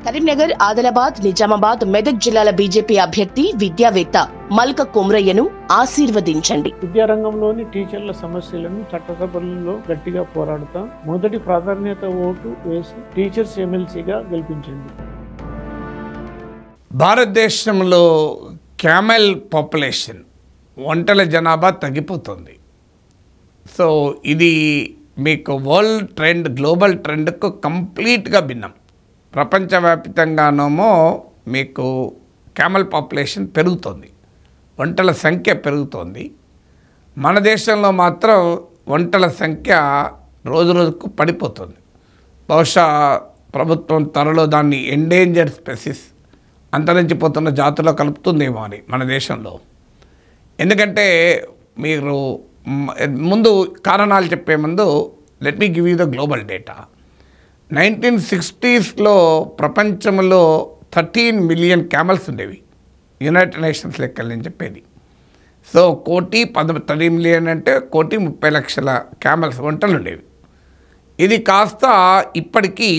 కరీంనగర్, ఆదిలాబాద్, నిజామాబాద్, మెదక్ జిల్లాల బీజేపీ అభ్యర్థి విద్యావేత్త మల్క కొమ్రయ్యను ఆశీర్వదించండి. విద్యారంగంలోని టీచర్ల సమస్యలను చట్టసభలలో గట్టిగా పోరాడుతాం. మొదటి ప్రాధాన్యత ఓటు వేసి టీచర్స్ ఎమ్మెల్సీగా గెలిపించండి. భారతదేశంలో క్యామెల్ పాపులేషన్ ఒంటెల జనాభా తగ్గిపోతుంది. సో ఇది మీకు వరల్డ్ ట్రెండ్, గ్లోబల్ ట్రెండ్కు కంప్లీట్గా భిన్నం. ప్రపంచవ్యాప్తంగానేమో మీకు క్యామెల్ పాపులేషన్ పెరుగుతుంది, ఒంటెల సంఖ్య పెరుగుతోంది. మన దేశంలో మాత్రం ఒంటెల సంఖ్య రోజు రోజుకు పడిపోతుంది. బహుశా ప్రభుత్వం త్వరలో దాన్ని ఎండేంజర్డ్ స్పెసిస్, అంతరించిపోతున్న జాతుల్లో కలుపుతుందేమో అని మన దేశంలో. ఎందుకంటే మీరు ముందు కారణాలు చెప్పే ముందు let me give you the global data. 1960s ప్రపంచంలో 13 మిలియన్ క్యామల్స్ ఉండేవి. యునైటెడ్ నేషన్స్ లెక్కలు నేను చెప్పేది. సో 1,10 మిలియన్ అంటే 1,30,00,000 క్యామల్స్ ఒంటలు ఉండేవి. ఇది కాస్త ఇప్పటికీ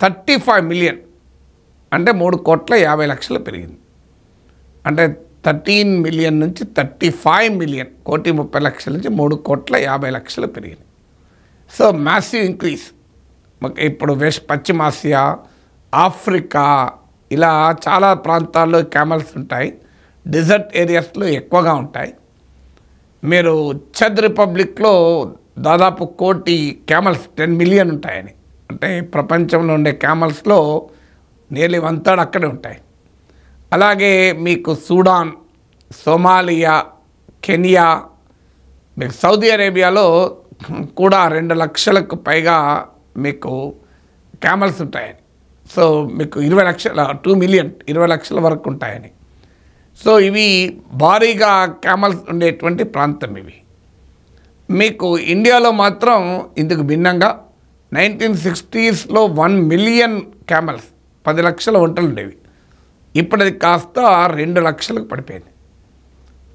35 మిలియన్ అంటే 3,50,00,000 పెరిగింది. అంటే 13 మిలియన్ నుంచి 35 మిలియన్, 1,30,00,000 నుంచి 3,50,00,000 పెరిగింది. So massive increase. ఇప్పుడు పశ్చిమాసియా, ఆఫ్రికా ఇలా చాలా ప్రాంతాల్లో క్యామల్స్ ఉంటాయి. డెజర్ట్ ఏరియాస్లో ఎక్కువగా ఉంటాయి. మీరు చెద్ రిపబ్లిక్లో దాదాపు 1,00,00,000 క్యామల్స్, 10 మిలియన్ ఉంటాయని. అంటే ప్రపంచంలో ఉండే క్యామల్స్లో నియర్లీ 1/3 అక్కడే ఉంటాయి. అలాగే మీకు సూడాన్, సోమాలియా, కెనియా, మీకు సౌదీ అరేబియాలో కూడా 2 లక్షలకు పైగా మీకు క్యామల్స్ ఉంటాయని. సో మీకు 20 లక్షల, 2 మిలియన్, 20 లక్షల వరకు ఉంటాయని. సో ఇవి భారీగా క్యామల్స్ ఉండేటువంటి ప్రాంతం ఇవి. మీకు ఇండియాలో మాత్రం ఇందుకు భిన్నంగా 1960s 1 మిలియన్ క్యామల్స్, 10 లక్షల ఒంటలు ఉండేవి. ఇప్పుడు అది కాస్త 2 లక్షలకు పడిపోయింది,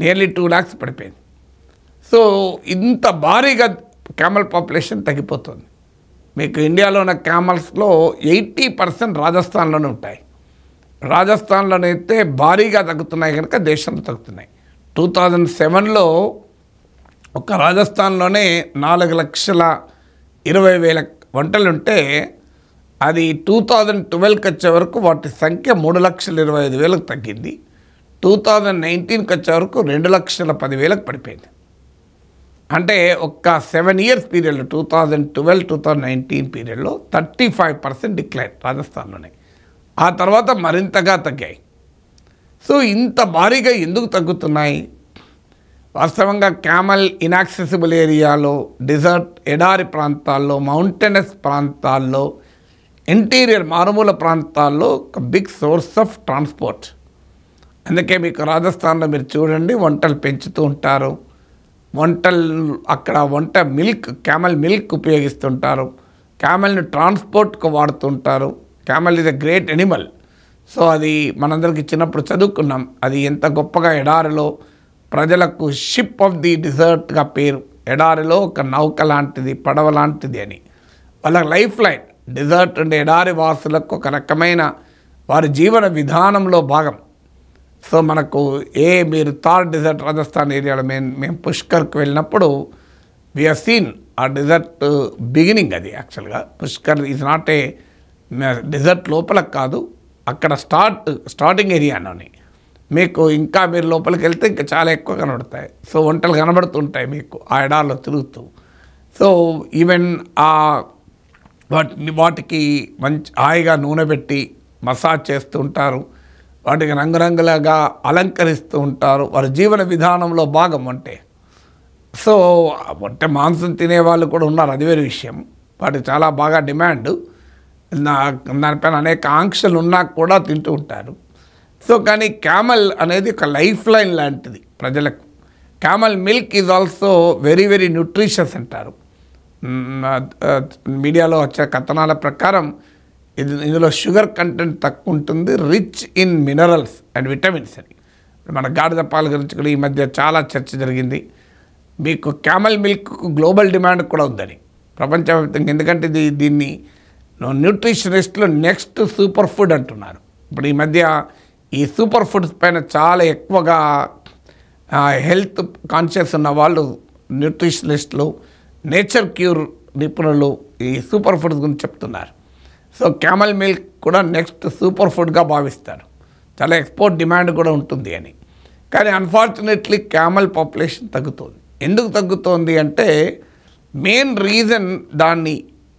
నియర్లీ 2 lakhs పడిపోయింది. సో ఇంత భారీగా క్యామల్ పాపులేషన్ తగ్గిపోతుంది. మీకు ఇండియాలో ఉన్న క్యామల్స్లో 80% రాజస్థాన్లోనే ఉంటాయి. రాజస్థాన్లోనైతే భారీగా తగ్గుతున్నాయి కనుక దేశంలో తగ్గుతున్నాయి. 2007 ఒక రాజస్థాన్లోనే 4,20,000 ఒంటలు ఉంటే అది 2012కి వచ్చే వరకు వాటి సంఖ్య 3,25,000 తగ్గింది. 2019కి వచ్చే వరకు 2,10,000 పడిపోయింది. అంటే ఒక్క 7 years పీరియడ్లో, 2012-2019 పీరియడ్లో 35% డిక్లైన్ రాజస్థాన్లోనే. ఆ తర్వాత మరింతగా తగ్గాయి. సో ఇంత భారీగా ఎందుకు తగ్గుతున్నాయి? వాస్తవంగా క్యామల్ ఇన్యాక్సెసిబుల్ ఏరియాలో, డిజర్ట్ ఎడారి ప్రాంతాల్లో, మౌంటైనస్ ప్రాంతాల్లో, ఇంటీరియర్ మారుమూల ప్రాంతాల్లో ఒక బిగ్ సోర్స్ ఆఫ్ ట్రాన్స్పోర్ట్. అందుకే మీకు రాజస్థాన్లో మీరు చూడండి, ఒంటలు పెంచుతూ ఉంటారు. అక్కడ మిల్క్, క్యామెల్ మిల్క్ ఉపయోగిస్తుంటారు. క్యామెల్ని ట్రాన్స్పోర్ట్కు వాడుతుంటారు. Camel is a great Animal. So అది మనందరికీ చిన్నప్పుడు చదువుకున్నాం. అది ఎంత గొప్పగా ఎడారిలో ప్రజలకు షిప్ ఆఫ్ ది డిజర్ట్గా పేరు. ఎడారిలో ఒక నౌక లాంటిది, పడవ లాంటిది అని. వాళ్ళ లైఫ్ లైన్ డిజర్ట్ అంటే ఎడారి వాసులకు ఒక రకమైన వారి జీవన విధానంలో భాగం. సో మనకు మీరు థార్ డిజర్ట్ రాజస్థాన్ ఏరియాలో మేము పుష్కర్కి వెళ్ళినప్పుడు we have seen a desert beginning. అది యాక్చువల్గా Pushkar is not a desert లోపలకు కాదు, అక్కడ స్టార్టింగ్ ఏరియాలోని. మీకు ఇంకా మీరు లోపలికి వెళ్తే ఇంకా చాలా ఎక్కువ కనబడతాయి. సో ఒంటలు కనబడుతుంటాయి మీకు ఆ ఎడారిలో తిరుగుతూ. సో ఈవెన్ వాటికి మంచి హాయిగా నూనె పెట్టి మసాజ్ చేస్తూ ఉంటారు. వాటికి రంగురంగులుగా అలంకరిస్తూ ఉంటారు. వారి జీవన విధానంలో భాగం ఒంటె. సో ఒంటె మాంసం తినేవాళ్ళు కూడా ఉన్నారు, అది వేరే విషయం. వాటికి చాలా బాగా డిమాండ్, దానిపైన అనేక ఆంక్షలు ఉన్నా కూడా తింటూ ఉంటారు. సో కానీ క్యామల్ అనేది ఒక లైఫ్ లైన్ లాంటిది ప్రజలకు. Camel milk is also very very nutritious అంటారు. మీడియాలో వచ్చే కథనాల ప్రకారం ఇందులో షుగర్ కంటెంట్ తక్కువ ఉంటుంది, rich in minerals and vitamins అని. మన గాడిద పాల గురించి కూడా ఈ మధ్య చాలా చర్చ జరిగింది. మీకు క్యామెల్ మిల్క్ గ్లోబల్ డిమాండ్ కూడా ఉందని ప్రపంచవ్యాప్తంగా. ఎందుకంటే దీన్ని న్యూట్రిషనిస్టులు నెక్స్ట్ సూపర్ ఫుడ్ అంటున్నారు. ఇప్పుడు ఈ మధ్య ఈ సూపర్ ఫుడ్స్ పైన చాలా ఎక్కువగా హెల్త్ కాన్షియస్ ఉన్న వాళ్ళు న్యూట్రిషనిస్టులు, నేచర్ క్యూర్ నిపుణులు ఈ సూపర్ ఫుడ్స్ గురించి చెప్తున్నారు. సో క్యామల్ మిల్క్ కూడా నెక్స్ట్ సూపర్ ఫుడ్గా భావిస్తారు. చాలా ఎక్స్పోర్ట్ డిమాండ్ కూడా ఉంటుంది అని. కానీ అన్ఫార్చునేట్లీ క్యామల్ పాపులేషన్ తగ్గుతుంది. ఎందుకు తగ్గుతోంది అంటే మెయిన్ రీజన్ దాన్ని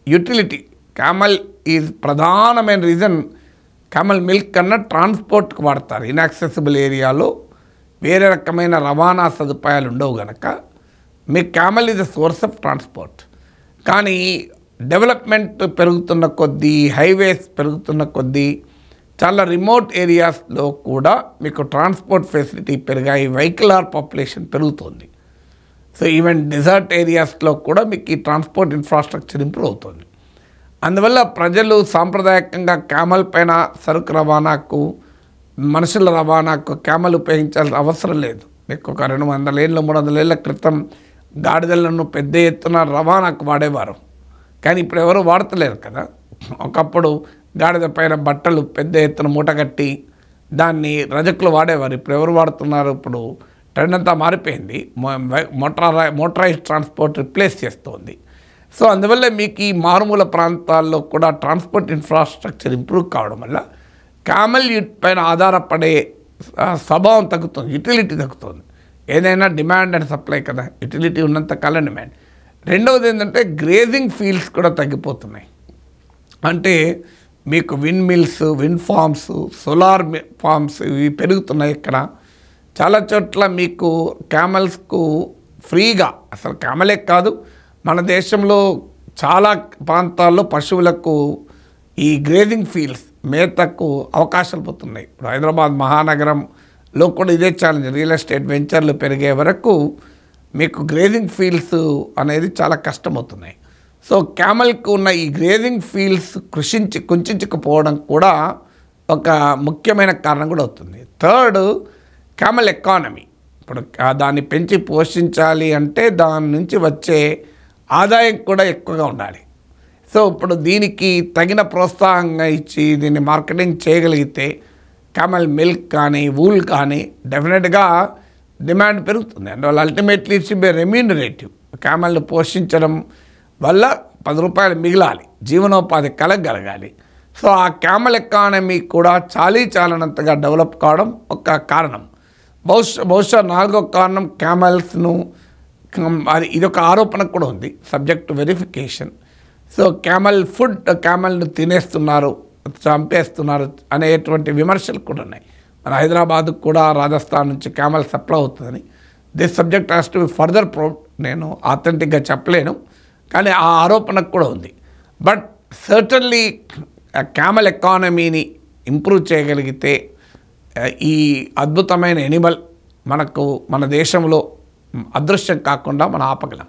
యూటిలిటీ. క్యామల్ ఈజ్ ప్రధానమైన రీజన్. క్యామల్ మిల్క్ కన్నా ట్రాన్స్పోర్ట్కి వాడతారు. ఇన్యాక్సెసిబుల్ ఏరియాలో వేరే రకమైన రవాణా సదుపాయాలు ఉండవు కనుక మీకు camel is a source of transport. కానీ డెవలప్మెంట్ పెరుగుతున్న కొద్దీ, హైవేస్ పెరుగుతున్న కొద్దీ చాలా రిమోట్ ఏరియాస్లో కూడా మీకు ట్రాన్స్పోర్ట్ ఫెసిలిటీ పెరిగాయి. వెహికల్ పాపులేషన్ పెరుగుతుంది. సో ఈవెన్ డెజర్ట్ ఏరియాస్లో కూడా మీకు ఈ ట్రాన్స్పోర్ట్ ఇన్ఫ్రాస్ట్రక్చర్ ఇంప్రూవ్ అవుతుంది. అందువల్ల ప్రజలు సాంప్రదాయకంగా క్యామల్ పైన సరుకు రవాణాకు, మనుషుల రవాణాకు క్యామల్ ఉపయోగించాల్సిన అవసరం లేదు. మీకు ఒక 200 ఏళ్ళు 300 ఏళ్ళ క్రితం గాడిదలను పెద్ద ఎత్తున రవాణాకు వాడేవారు. కానీ ఇప్పుడు ఎవరు వాడతలేరు కదా. ఒకప్పుడు గాడిద పైన బట్టలు పెద్ద ఎత్తున మూటగట్టి దాన్ని రజకులు వాడేవారు. ఇప్పుడు ఎవరు వాడుతున్నారు? ఇప్పుడు ట్రెండ్ అంతా మారిపోయింది. మోటరైజ్డ్ ట్రాన్స్పోర్ట్ రిప్లేస్ చేస్తుంది. సో అందువల్ల మీకు ఈ మారుమూల ప్రాంతాల్లో కూడా ట్రాన్స్పోర్ట్ ఇన్ఫ్రాస్ట్రక్చర్ ఇంప్రూవ్ కావడం వల్ల క్యామల్ పైన ఆధారపడే స్వభావం తగ్గుతుంది, యూటిలిటీ తగ్గుతుంది. ఏదైనా డిమాండ్ అండ్ సప్లై కదా, యూటిలిటీ ఉన్నంత కాలం డిమాండ్. రెండవది ఏంటంటే గ్రేజింగ్ ఫీల్డ్స్ కూడా తగ్గిపోతున్నాయి. అంటే మీకు windmills, wind farms, solar farms ఇవి పెరుగుతున్నాయి. ఇక్కడ చాలా చోట్ల మీకు క్యామల్స్కు ఫ్రీగా, అసలు క్యామలే కాదు, మన దేశంలో చాలా ప్రాంతాల్లో పశువులకు ఈ గ్రేజింగ్ ఫీల్డ్స్ మేతకు అవకాశాలు పోతున్నాయి. ఇప్పుడు హైదరాబాద్ మహానగరంలో కూడా ఇదే ఛాలెంజ్. రియల్ ఎస్టేట్ వెంచర్లు పెరిగే వరకు మీకు గ్రేజింగ్ ఫీల్డ్స్ అనేది చాలా కష్టమవుతున్నాయి. సో క్యామల్కు ఉన్న ఈ గ్రేజింగ్ ఫీల్డ్స్ కుంచుకుపోవడం కూడా ఒక ముఖ్యమైన కారణం కూడా అవుతుంది. Third, camel economy. ఇప్పుడు దాన్ని పెంచి పోషించాలి అంటే దాని నుంచి వచ్చే ఆదాయం కూడా ఎక్కువగా ఉండాలి. సో ఇప్పుడు దీనికి తగిన ప్రోత్సాహంగా ఇచ్చి దీన్ని మార్కెటింగ్ చేయగలిగితే క్యామల్ మిల్క్ కానీ వూల్ కానీ డెఫినెట్గా డిమాండ్ పెరుగుతుంది. అందువల్ల అల్టిమేట్లీ ఇట్స్ బి రెమ్యూనరేటివ్. క్యామల్ని పోషించడం వల్ల 10 రూపాయలు మిగిలాలి, జీవనోపాధి కలగలగాలి. సో ఆ క్యామల్ ఎకానమీ కూడా చాలనంతగా డెవలప్ కావడం ఒక కారణం. బహుశా 4వ కారణం క్యామల్స్ను, అది ఇదొక ఆరోపణ కూడా ఉంది, సబ్జెక్ట్ టు వెరిఫికేషన్. సో క్యామల్ను తినేస్తున్నారు, చంపేస్తున్నారు అనేటువంటి విమర్శలు కూడా ఉన్నాయి. మన హైదరాబాద్ కూడా రాజస్థాన్ నుంచి క్యామల్ సప్లై అవుతుందని. This subject has to be further prove. నేను ఆథెంటిక్గా చెప్పలేను, కానీ ఆ ఆరోపణ కూడా ఉంది. బట్ సర్టన్లీ క్యామల్ ఎకానమీని ఇంప్రూవ్ చేయగలిగితే ఈ అద్భుతమైన ఎనిమల్ మన దేశంలో అదృశ్యం కాకుండా మనం ఆపగలం.